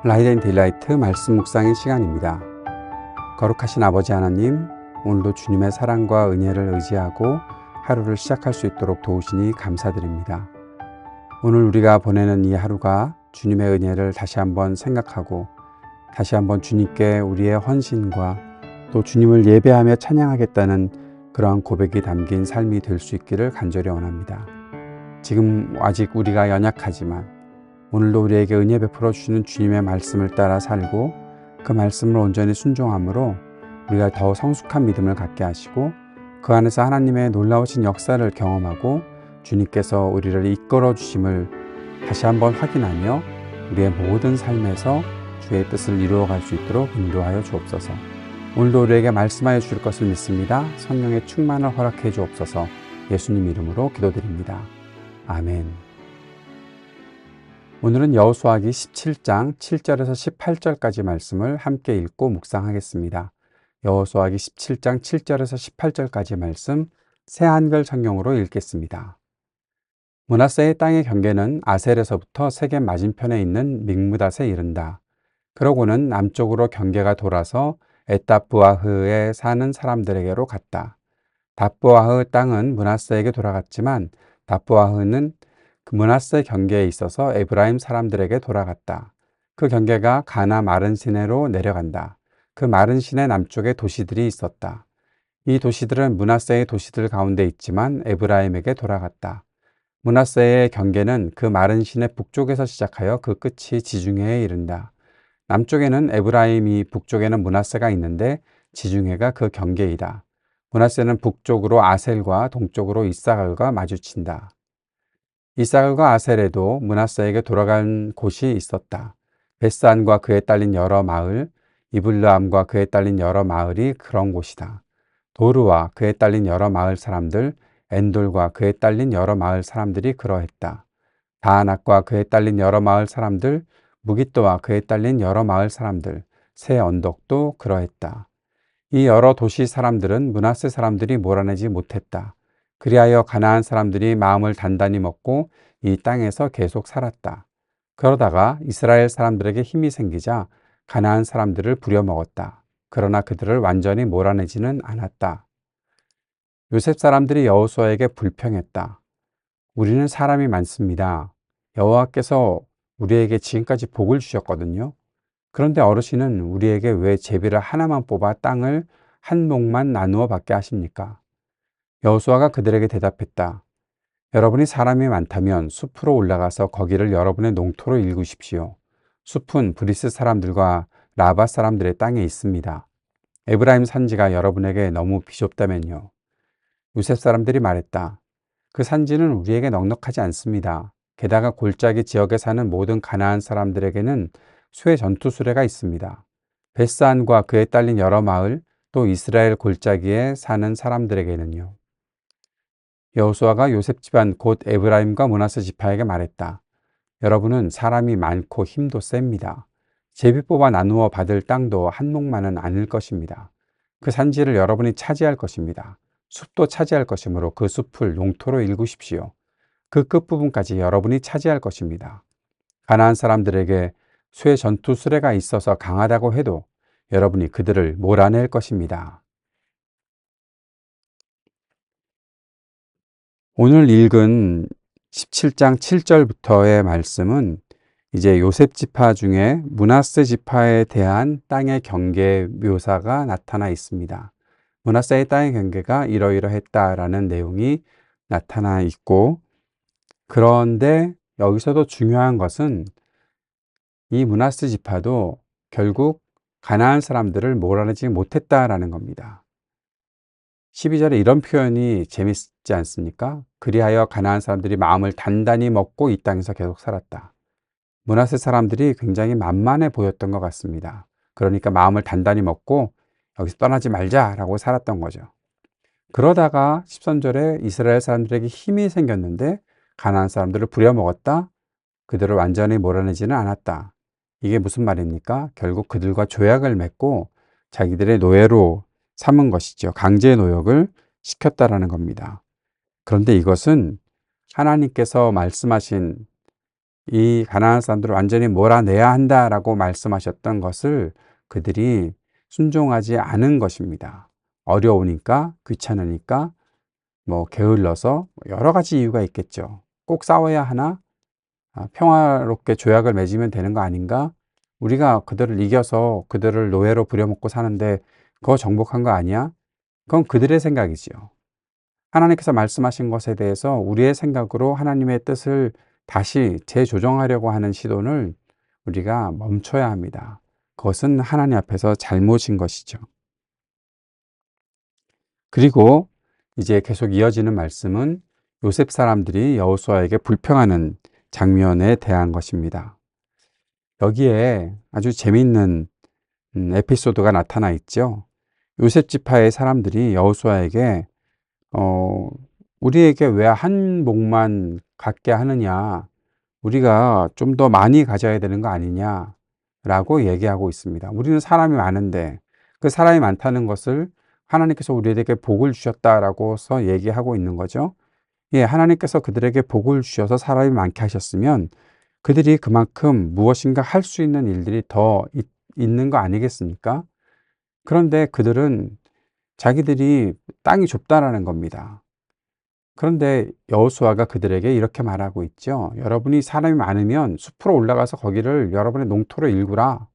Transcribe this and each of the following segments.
라이트 앤 딜라이트 말씀 묵상의 시간입니다. 거룩하신 아버지 하나님, 오늘도 주님의 사랑과 은혜를 의지하고 하루를 시작할 수 있도록 도우시니 감사드립니다. 오늘 우리가 보내는 이 하루가 주님의 은혜를 다시 한번 생각하고 다시 한번 주님께 우리의 헌신과 또 주님을 예배하며 찬양하겠다는 그러한 고백이 담긴 삶이 될 수 있기를 간절히 원합니다. 지금 아직 우리가 연약하지만 오늘도 우리에게 은혜 베풀어 주시는 주님의 말씀을 따라 살고 그 말씀을 온전히 순종함으로 우리가 더 성숙한 믿음을 갖게 하시고 그 안에서 하나님의 놀라우신 역사를 경험하고 주님께서 우리를 이끌어 주심을 다시 한번 확인하며 우리의 모든 삶에서 주의 뜻을 이루어갈 수 있도록 인도하여 주옵소서. 오늘도 우리에게 말씀하여 주실 것을 믿습니다. 성령의 충만을 허락해 주옵소서. 예수님 이름으로 기도드립니다. 아멘. 오늘은 여호수아기 17장 7절에서 18절까지 말씀을 함께 읽고 묵상하겠습니다. 여호수아기 17장 7절에서 18절까지 말씀 새 한글 성경으로 읽겠습니다. 므낫세의 땅의 경계는 아셀에서부터 세겜 맞은편에 있는 믹므닷에 이른다. 그러고는 남쪽으로 경계가 돌아서 엣답부아흐에 사는 사람들에게로 갔다. 답부아흐 땅은 므낫세에게 돌아갔지만 답부아흐는 그 므낫세 경계에 있어서 에브라임 사람들에게 돌아갔다. 그 경계가 가나 마른 시내로 내려간다. 그 마른 시내 남쪽에 도시들이 있었다. 이 도시들은 므낫세의 도시들 가운데 있지만 에브라임에게 돌아갔다. 므낫세의 경계는 그 마른 시내 북쪽에서 시작하여 그 끝이 지중해에 이른다. 남쪽에는 에브라임이 북쪽에는 므낫세가 있는데 지중해가 그 경계이다. 므낫세는 북쪽으로 아셀과 동쪽으로 이사갈과 마주친다. 이사갈과 아셀에도 므낫세에게 돌아간 곳이 있었다. 벳산과 그에 딸린 여러 마을, 이블르암과 그에 딸린 여러 마을이 그런 곳이다. 도르와 그에 딸린 여러 마을 사람들, 엔돌과 그에 딸린 여러 마을 사람들이 그러했다. 다아낙과 그에 딸린 여러 마을 사람들, 무깃도와 그에 딸린 여러 마을 사람들, 새 언덕도 그러했다. 이 여러 도시 사람들은 므낫세 사람들이 몰아내지 못했다. 그리하여 가나안 사람들이 마음을 단단히 먹고 이 땅에서 계속 살았다. 그러다가 이스라엘 사람들에게 힘이 생기자 가나안 사람들을 부려먹었다. 그러나 그들을 완전히 몰아내지는 않았다. 요셉 사람들이 여호수아에게 불평했다. 우리는 사람이 많습니다. 여호와께서 우리에게 지금까지 복을 주셨거든요. 그런데 어르신은 우리에게 왜 제비를 하나만 뽑아 땅을 한 몫만 나누어 받게 하십니까? 여호수아가 그들에게 대답했다. 여러분이 사람이 많다면 숲으로 올라가서 거기를 여러분의 농토로 일구십시오. 숲은 브리스 사람들과 라바 사람들의 땅에 있습니다. 에브라임 산지가 여러분에게 너무 비좁다면요. 요셉 사람들이 말했다. 그 산지는 우리에게 넉넉하지 않습니다. 게다가 골짜기 지역에 사는 모든 가나안 사람들에게는 쇠 전투 수레가 있습니다. 벳산과 그에 딸린 여러 마을, 또 이스라엘 골짜기에 사는 사람들에게는요. 여호수아가 요셉 집안 곧 에브라임과 므낫세 지파에게 말했다. 여러분은 사람이 많고 힘도 셉니다. 제비 뽑아 나누어 받을 땅도 한 몫만은 아닐 것입니다. 그 산지를 여러분이 차지할 것입니다. 숲도 차지할 것이므로 그 숲을 농토로 일구십시오. 그 끝부분까지 여러분이 차지할 것입니다. 가나안 사람들에게 쇠 전투 수레가 있어서 강하다고 해도 여러분이 그들을 몰아낼 것입니다. 오늘 읽은 17장 7절부터의 말씀은 이제 요셉 지파 중에 므낫세 지파에 대한 땅의 경계 묘사가 나타나 있습니다. 므낫세의 땅의 경계가 이러이러했다라는 내용이 나타나 있고, 그런데 여기서도 중요한 것은 이 므낫세 지파도 결국 가나안 사람들을 몰아내지 못했다라는 겁니다. 12절에 이런 표현이 재밌지 않습니까? 그리하여 가나안 사람들이 마음을 단단히 먹고 이 땅에서 계속 살았다. 므낫세 사람들이 굉장히 만만해 보였던 것 같습니다. 그러니까 마음을 단단히 먹고 여기서 떠나지 말자라고 살았던 거죠. 그러다가 13절에 이스라엘 사람들에게 힘이 생겼는데 가나안 사람들을 부려먹었다. 그들을 완전히 몰아내지는 않았다. 이게 무슨 말입니까? 결국 그들과 조약을 맺고 자기들의 노예로 삼은 것이죠. 강제 노역을 시켰다라는 겁니다. 그런데 이것은 하나님께서 말씀하신 이 가나안 사람들을 완전히 몰아내야 한다라고 말씀하셨던 것을 그들이 순종하지 않은 것입니다. 어려우니까, 귀찮으니까, 뭐 게을러서 여러 가지 이유가 있겠죠. 꼭 싸워야 하나? 평화롭게 조약을 맺으면 되는 거 아닌가? 우리가 그들을 이겨서 그들을 노예로 부려먹고 사는데 그거 정복한 거 아니야? 그건 그들의 생각이지요. 하나님께서 말씀하신 것에 대해서 우리의 생각으로 하나님의 뜻을 다시 재조정하려고 하는 시도를 우리가 멈춰야 합니다. 그것은 하나님 앞에서 잘못인 것이죠. 그리고 이제 계속 이어지는 말씀은 요셉 사람들이 여호수아에게 불평하는 장면에 대한 것입니다. 여기에 아주 재미있는 에피소드가 나타나 있죠. 요셉 지파의 사람들이 여호수아에게 우리에게 왜 한몫만 갖게 하느냐? 우리가 좀 더 많이 가져야 되는 거 아니냐라고 얘기하고 있습니다. 우리는 사람이 많은데 그 사람이 많다는 것을 하나님께서 우리에게 복을 주셨다라고서 얘기하고 있는 거죠. 예, 하나님께서 그들에게 복을 주셔서 사람이 많게 하셨으면 그들이 그만큼 무엇인가 할 수 있는 일들이 더 있는 거 아니겠습니까? 그런데 그들은 자기들이 땅이 좁다라는 겁니다. 그런데 여호수아가 그들에게 이렇게 말하고 있죠. 여러분이 사람이 많으면 숲으로 올라가서 거기를 여러분의 농토로 일구라.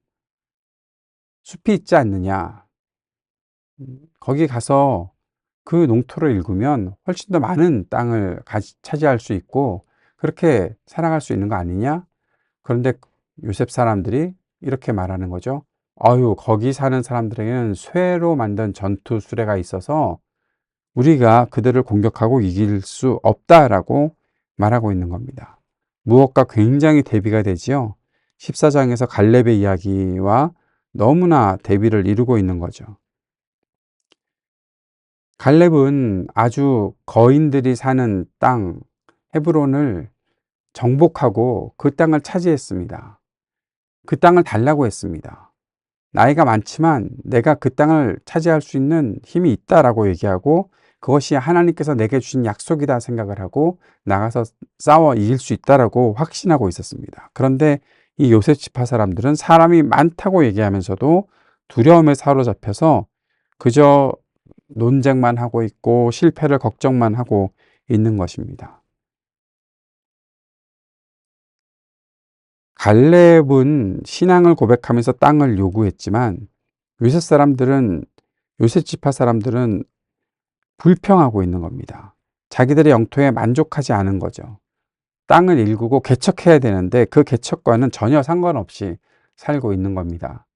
숲이 있지 않느냐. 거기 가서 그 농토를 일구면 훨씬 더 많은 땅을 차지할 수 있고 그렇게 살아갈 수 있는 거 아니냐? 그런데 요셉 사람들이 이렇게 말하는 거죠. 아유, 거기 사는 사람들에게는 쇠로 만든 전투 수레가 있어서 우리가 그들을 공격하고 이길 수 없다라고 말하고 있는 겁니다. 무엇과 굉장히 대비가 되지요. 14장에서 갈렙의 이야기와 너무나 대비를 이루고 있는 거죠. 갈렙은 아주 거인들이 사는 땅 헤브론을 정복하고 그 땅을 차지했습니다. 그 땅을 달라고 했습니다. 나이가 많지만 내가 그 땅을 차지할 수 있는 힘이 있다라고 얘기하고 그것이 하나님께서 내게 주신 약속이다 생각을 하고 나가서 싸워 이길 수 있다라고 확신하고 있었습니다. 그런데 이 요셉 지파 사람들은 사람이 많다고 얘기하면서도 두려움에 사로잡혀서 그저 논쟁만 하고 있고 실패를 걱정만 하고 있는 것입니다. 갈렙은 신앙을 고백하면서 땅을 요구했지만 요셉 사람들은 요셉 지파 사람들은 불평하고 있는 겁니다. 자기들의 영토에 만족하지 않은 거죠. 땅을 일구고 개척해야 되는데 그 개척과는 전혀 상관없이 살고 있는 겁니다.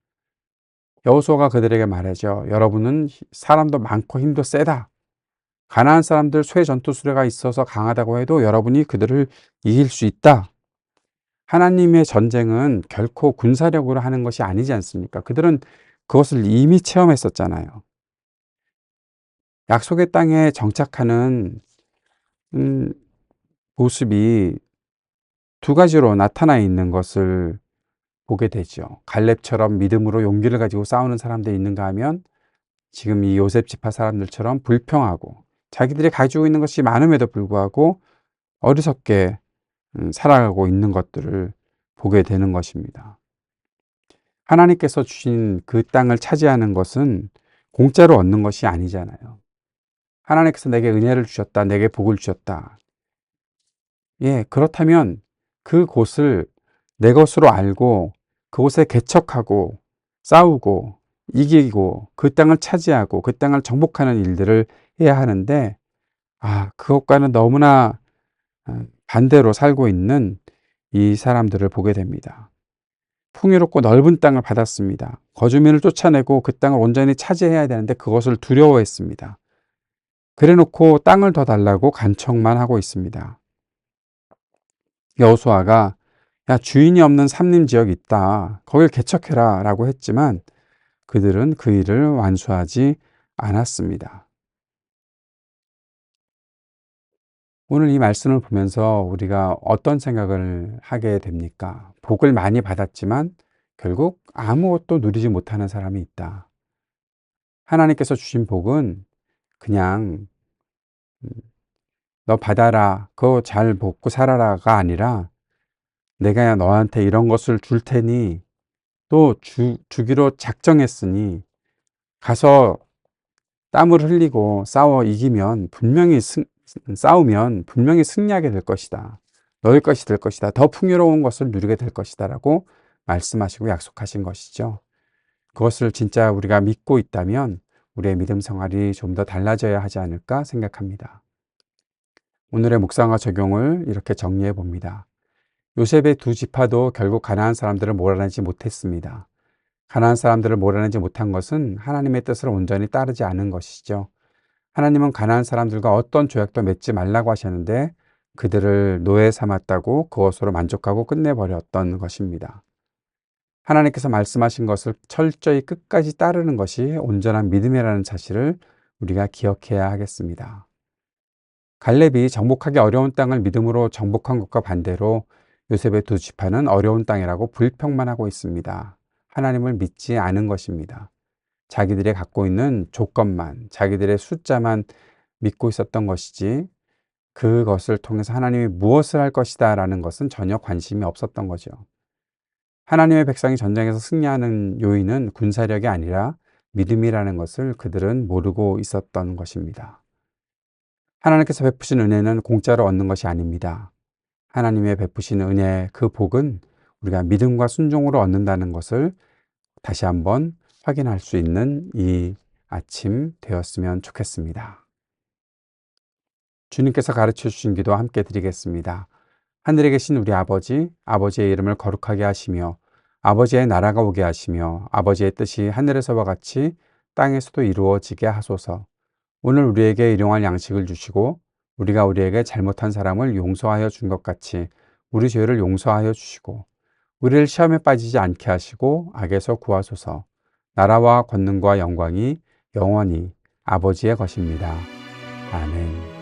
여호수아가 그들에게 말하죠. 여러분은 사람도 많고 힘도 세다. 가나안 사람들 쇠 전투 수레가 있어서 강하다고 해도 여러분이 그들을 이길 수 있다. 하나님의 전쟁은 결코 군사력으로 하는 것이 아니지 않습니까? 그들은 그것을 이미 체험했었잖아요. 약속의 땅에 정착하는 음, 모습이 두 가지로 나타나 있는 것을 보게 되죠. 갈렙처럼 믿음으로 용기를 가지고 싸우는 사람들이 있는가 하면 지금 이 요셉 지파 사람들처럼 불평하고 자기들이 가지고 있는 것이 많음에도 불구하고 어리석게 살아가고 있는 것들을 보게 되는 것입니다. 하나님께서 주신 그 땅을 차지하는 것은 공짜로 얻는 것이 아니잖아요. 하나님께서 내게 은혜를 주셨다, 내게 복을 주셨다. 예, 그렇다면 그곳을 내 것으로 알고 그곳에 개척하고 싸우고 이기고 그 땅을 차지하고 그 땅을 정복하는 일들을 해야 하는데 그것과는 너무나 반대로 살고 있는 이 사람들을 보게 됩니다. 풍요롭고 넓은 땅을 받았습니다. 거주민을 쫓아내고 그 땅을 온전히 차지해야 되는데 그것을 두려워했습니다. 그래놓고 땅을 더 달라고 간청만 하고 있습니다. 여호수아가 야, 주인이 없는 삼림 지역이 있다. 거길 개척해라 라고 했지만 그들은 그 일을 완수하지 않았습니다. 오늘 이 말씀을 보면서 우리가 어떤 생각을 하게 됩니까? 복을 많이 받았지만 결국 아무것도 누리지 못하는 사람이 있다. 하나님께서 주신 복은 그냥 너 받아라, 그거 잘 먹고 살아라가 아니라 내가 너한테 이런 것을 줄 테니 또 주기로 작정했으니 가서 땀을 흘리고 싸우면 분명히 승리하게 될 것이다. 너희 것이 될 것이다. 더 풍요로운 것을 누리게 될 것이다. 라고 말씀하시고 약속하신 것이죠. 그것을 진짜 우리가 믿고 있다면 우리의 믿음 생활이 좀 더 달라져야 하지 않을까 생각합니다. 오늘의 묵상과 적용을 이렇게 정리해 봅니다. 요셉의 두 지파도 결국 가나안 사람들을 몰아내지 못했습니다. 가나안 사람들을 몰아내지 못한 것은 하나님의 뜻을 온전히 따르지 않은 것이죠. 하나님은 가나안 사람들과 어떤 조약도 맺지 말라고 하셨는데 그들을 노예 삼았다고 그것으로 만족하고 끝내버렸던 것입니다. 하나님께서 말씀하신 것을 철저히 끝까지 따르는 것이 온전한 믿음이라는 사실을 우리가 기억해야 하겠습니다. 갈렙이 정복하기 어려운 땅을 믿음으로 정복한 것과 반대로 요셉의 두 지파는 어려운 땅이라고 불평만 하고 있습니다. 하나님을 믿지 않은 것입니다. 자기들이 갖고 있는 조건만, 자기들의 숫자만 믿고 있었던 것이지 그것을 통해서 하나님이 무엇을 할 것이다 라는 것은 전혀 관심이 없었던 거죠. 하나님의 백성이 전쟁에서 승리하는 요인은 군사력이 아니라 믿음이라는 것을 그들은 모르고 있었던 것입니다. 하나님께서 베푸신 은혜는 공짜로 얻는 것이 아닙니다. 하나님의 베푸신 은혜, 그 복은 우리가 믿음과 순종으로 얻는다는 것을 다시 한번 확인할 수 있는 이 아침 되었으면 좋겠습니다. 주님께서 가르쳐 주신 기도 함께 드리겠습니다. 하늘에 계신 우리 아버지, 아버지의 이름을 거룩하게 하시며 아버지의 나라가 오게 하시며 아버지의 뜻이 하늘에서와 같이 땅에서도 이루어지게 하소서. 오늘 우리에게 일용할 양식을 주시고 우리가 우리에게 잘못한 사람을 용서하여 준 것 같이 우리 죄를 용서하여 주시고 우리를 시험에 빠지지 않게 하시고 악에서 구하소서. 나라와 권능과 영광이 영원히 아버지의 것입니다. 아멘.